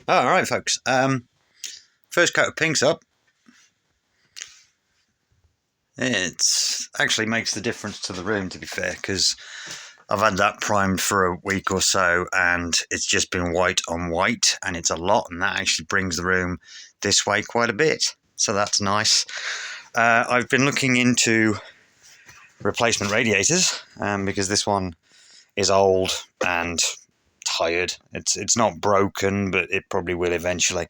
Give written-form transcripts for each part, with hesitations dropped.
Oh, all right, folks. First coat of pink's up. It actually makes the difference to the room, to be fair, because I've had that primed for a week or so, and it's just been white on white, and it's a lot, and that actually brings the room this way quite a bit. So that's nice. I've been looking into replacement radiators because this one is old and tired. It's not broken, but it probably will eventually.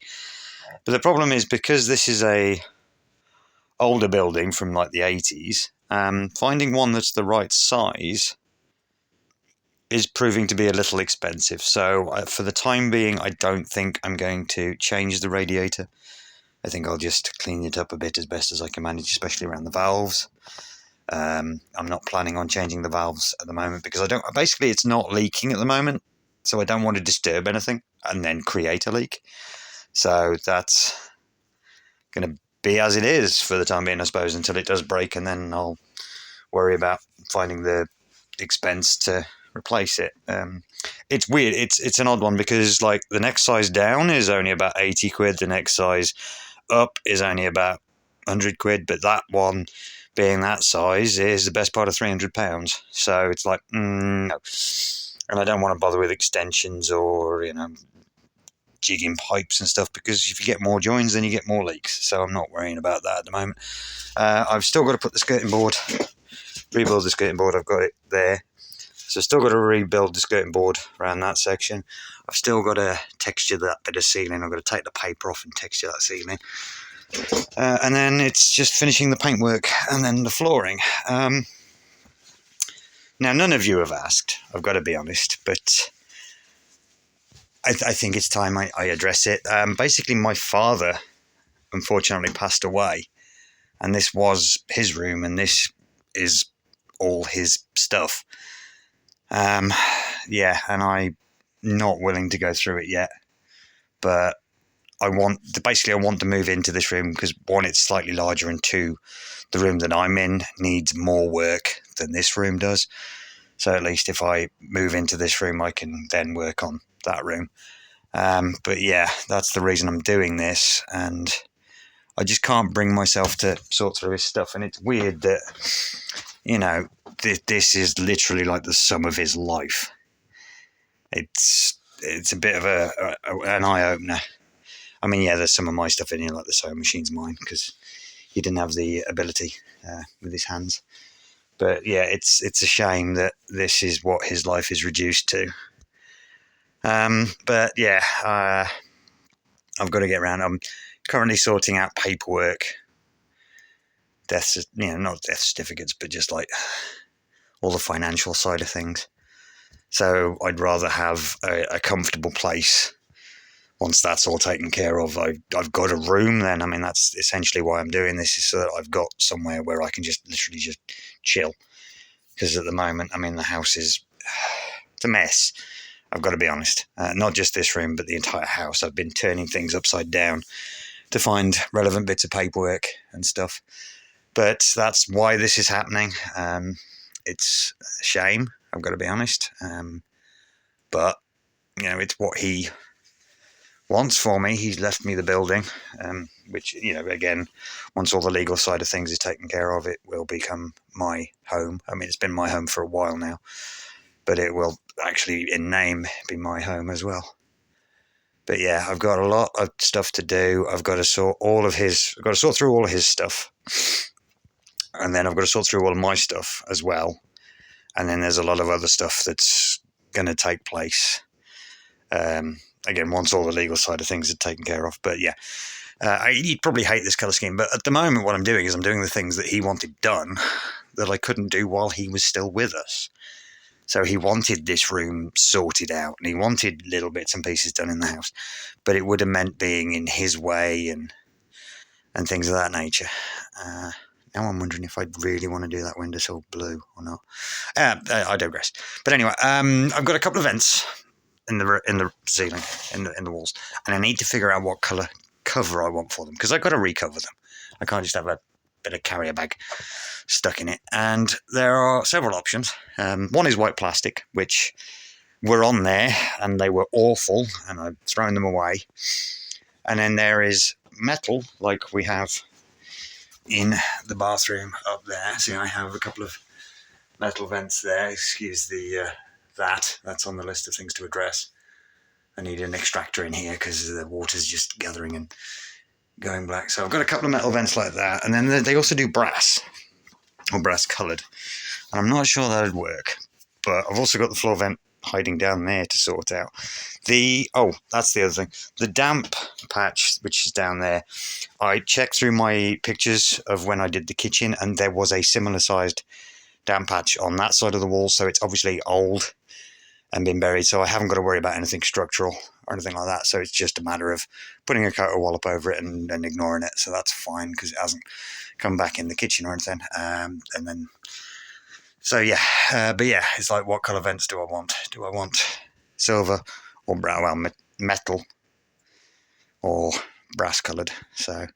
But the problem is, because this is a older building from like the 80s, finding one that's the right size is proving to be a little expensive. So for the time being, I don't think I'm going to change the radiator. I think I'll just clean it up a bit as best as I can manage, especially around the valves. I'm not planning on changing the valves at the moment because basically it's not leaking at the moment. So I don't want to disturb anything and then create a leak. So that's going to be as it is for the time being, I suppose, until it does break, and then I'll worry about finding the expense to replace it. It's weird. It's an odd one because like the next size down is only about 80 quid. The next size up is only about 100 quid. But that one, being that size, is the best part of £300. So it's like, no. And I don't want to bother with extensions or, jigging pipes and stuff, because if you get more joins, then you get more leaks. So I'm not worrying about that at the moment. I've still got to put the skirting board, rebuild the skirting board. I've got it there. So I've still got to rebuild the skirting board around that section. I've still got to texture that bit of ceiling. I've got to take the paper off and texture that ceiling. And then it's just finishing the paintwork and then the flooring. Now, none of you have asked, I've got to be honest, but I think it's time I address it. Basically, my father unfortunately passed away, and this was his room, and this is all his stuff. Yeah, and I'm not willing to go through it yet, but I want to move into this room because, one, it's slightly larger, and two, the room that I'm in needs more work than this room does. So at least if I move into this room, I can then work on that room. But yeah, that's the reason I'm doing this, and I just can't bring myself to sort through his stuff. And it's weird that, this is literally like the sum of his life. It's a bit of an eye-opener. I mean, yeah, there's some of my stuff in here, like the sewing machine's mine, because he didn't have the ability with his hands. But yeah, it's a shame that this is what his life is reduced to. But yeah, I've got to get around. I'm currently sorting out paperwork, not death certificates, but just like all the financial side of things. So I'd rather have a comfortable place. Once that's all taken care of, I've got a room then. I mean, that's essentially why I'm doing this, is so that I've got somewhere where I can just literally just chill. Because at the moment, I mean, the house it's a mess. I've got to be honest. Not just this room, but the entire house. I've been turning things upside down to find relevant bits of paperwork and stuff. But that's why this is happening. It's a shame, I've got to be honest. But, it's what he wants for me. He's left me the building, which, again, once all the legal side of things is taken care of, it will become my home. I mean, it's been my home for a while now, but it will actually, in name, be my home as well. But yeah, I've got a lot of stuff to do. I've got to sort through all of his stuff. And then I've got to sort through all of my stuff as well. And then there's a lot of other stuff that's going to take place. Again, once all the legal side of things are taken care of. But yeah, he'd probably hate this colour scheme. But at the moment, what I'm doing is I'm doing the things that he wanted done that I couldn't do while he was still with us. So he wanted this room sorted out, and he wanted little bits and pieces done in the house. But it would have meant being in his way and things of that nature. Now I'm wondering if I'd really want to do that windowsill blue or not. I digress. But anyway, I've got a couple of vents in the ceiling, in the walls, and I need to figure out what colour cover I want for them, because I've got to recover them. I can't just have a bit of carrier bag stuck in it. And there are several options. One is white plastic, which were on there, and they were awful, and I've thrown them away. And then there is metal, like we have in the bathroom up there. See, I have a couple of metal vents there. Excuse the that's on the list of things to address. I need an extractor in here because the water's just gathering and going black. So I've got a couple of metal vents like that, and then they also do brass, or brass coloured. And I'm not sure that would work, but I've also got the floor vent hiding down there to sort out. That's the other thing. The damp patch, which is down there, I checked through my pictures of when I did the kitchen, and there was a similar sized damp patch on that side of the wall, so it's obviously old and been buried, so I haven't got to worry about anything structural or anything like that. So it's just a matter of putting a coat of wallop over it and ignoring it, so that's fine because it hasn't come back in the kitchen or anything. And then so yeah, but yeah, it's like, what colour vents do I want? Do I want silver or brown? Well, metal or brass coloured. So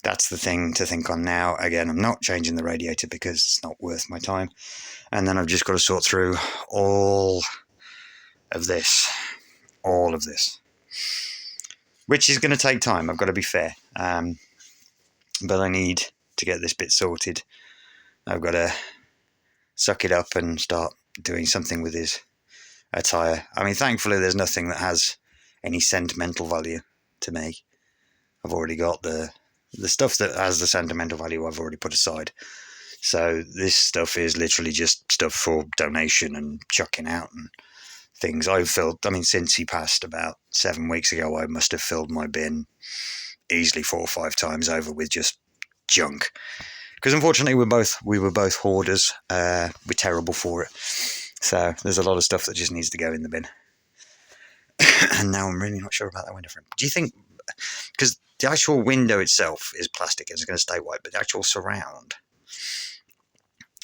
that's the thing to think on now. Again, I'm not changing the radiator because it's not worth my time. And then I've just got to sort through all of this, which is going to take time. I've got to be fair, but I need to get this bit sorted. I've got to suck it up and start doing something with his attire. I mean, thankfully, there's nothing that has any sentimental value to me. I've already got the stuff that has the sentimental value I've already put aside. So this stuff is literally just stuff for donation and chucking out and things. I've filled, I mean, since he passed about 7 weeks ago, I must have filled my bin easily 4 or 5 times over with just junk. Because unfortunately, we were both hoarders. We're terrible for it. So there's a lot of stuff that just needs to go in the bin. And now I'm really not sure about that window frame. Do you think, because the actual window itself is plastic, it's going to stay white, but the actual surround,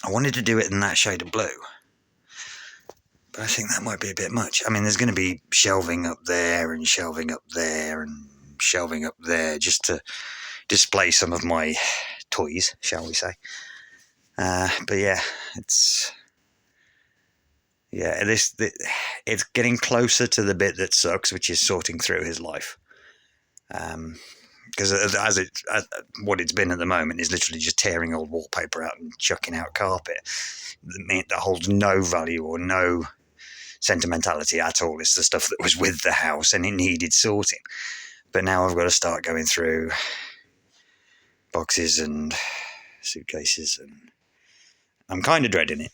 I wanted to do it in that shade of blue. But I think that might be a bit much. I mean, there's going to be shelving up there and shelving up there and shelving up there just to display some of my toys, shall we say. But yeah, it's getting closer to the bit that sucks, which is sorting through his life. Because what it's been at the moment is literally just tearing old wallpaper out and chucking out carpet that holds no value or no sentimentality at all. It's the stuff that was with the house and it needed sorting. But now I've got to start going through boxes and suitcases, and I'm kind of dreading it.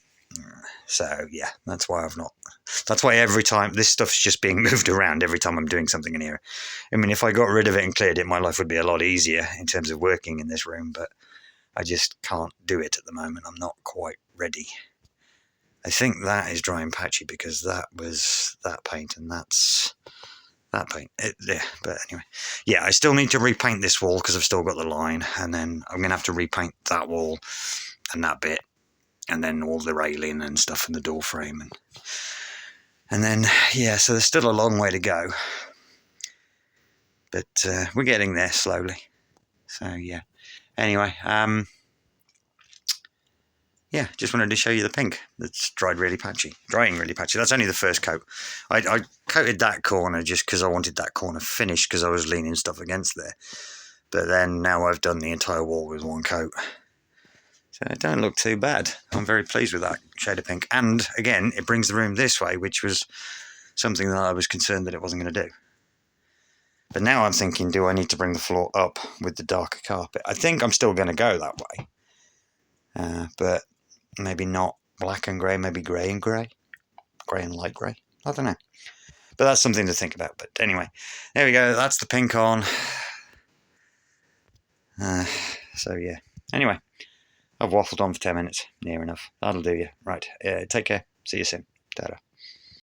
So yeah, that's why every time this stuff's just being moved around every time I'm doing something in here. I mean, if I got rid of it and cleared it, my life would be a lot easier in terms of working in this room, but I just can't do it at the moment. I'm not quite ready. I think that is dry and patchy because that was that paint and that's that paint. But anyway, yeah, I still need to repaint this wall because I've still got the line, and then I'm going to have to repaint that wall and that bit, and then all the railing and stuff in the door frame. And then, yeah, so there's still a long way to go. But we're getting there slowly. So, yeah. Anyway, yeah, just wanted to show you the pink that's drying really patchy. That's only the first coat. I coated that corner just because I wanted that corner finished because I was leaning stuff against there. But then now I've done the entire wall with one coat. So it don't look too bad. I'm very pleased with that shade of pink. And again, it brings the room this way, which was something that I was concerned that it wasn't going to do. But now I'm thinking, do I need to bring the floor up with the darker carpet? I think I'm still going to go that way. But maybe not black and grey, maybe grey and grey. Grey and light grey. I don't know. But that's something to think about. But anyway, there we go. That's the pink on. So yeah. Anyway. I've waffled on for 10 minutes, near enough. That'll do you. Right, take care. See you soon. Ta-da.